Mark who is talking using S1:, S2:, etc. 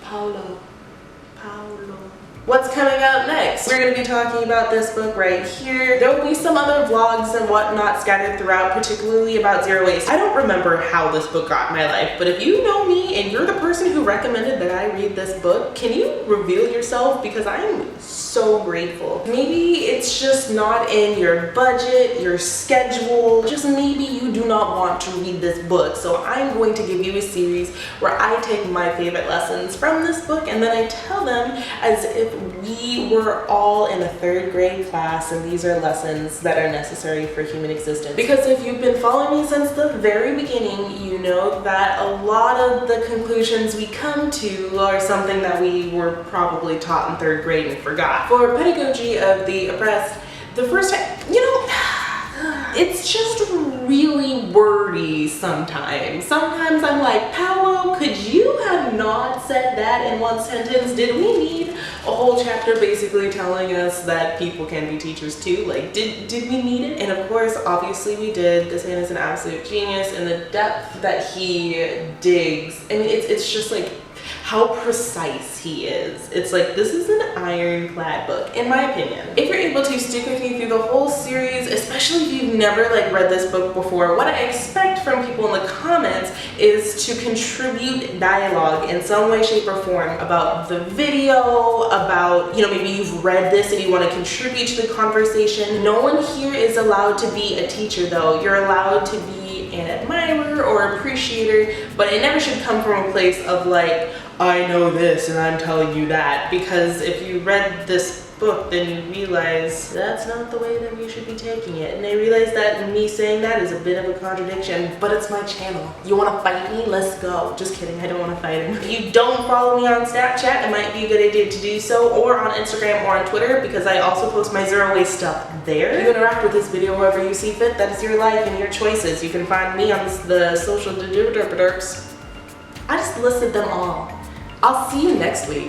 S1: Paulo. What's coming up next? We're going to be talking about this book right here. There will be some other vlogs and whatnot scattered throughout, particularly about zero waste. I don't remember how this book got in my life, but if you know me and you're the person who recommended that I read this book, can you reveal yourself? Because I'm so grateful. Maybe it's just not in your budget, your schedule, just maybe you do not want to read this book. So I'm going to give you a series where I take my favorite lessons from this book and then I tell them as if we were all in a 3rd grade class and these are lessons that are necessary for human existence. Because if you've been following me since the very beginning, you know that a lot of the conclusions we come to are something that we were probably taught in 3rd grade and forgot. For Pedagogy of the Oppressed, the first time, it's just really wordy sometimes. Sometimes I'm like, Paolo, could you have not said that in one sentence? Did we need a whole chapter basically telling us that people can be teachers too? Like, did we need it? And of course, obviously we did. This man is an absolute genius in the depth that he digs. I mean, it's just like, how precise he is. It's like, this is an ironclad book, in my opinion. If you're able to stick with me through the whole series, especially if you've never read this book before, what I expect from people in the comments is to contribute dialogue in some way, shape, or form about the video, about, maybe you've read this and you want to contribute to the conversation. No one here is allowed to be a teacher though. You're allowed to be an admirer or appreciator, but it never should come from a place of like, I know this and I'm telling you that, because if you read this book then you realize that's not the way that you should be taking it. And I realize that me saying that is a bit of a contradiction, but it's my channel. You want to fight me? Let's go. Just kidding, I don't want to fight him. If you don't follow me on Snapchat, it might be a good idea to do so, or on Instagram or on Twitter, because I also post my zero waste stuff there. You interact with this video however you see fit. That is your life and your choices. You can find me on the social derps. I just listed them all. I'll see you next week.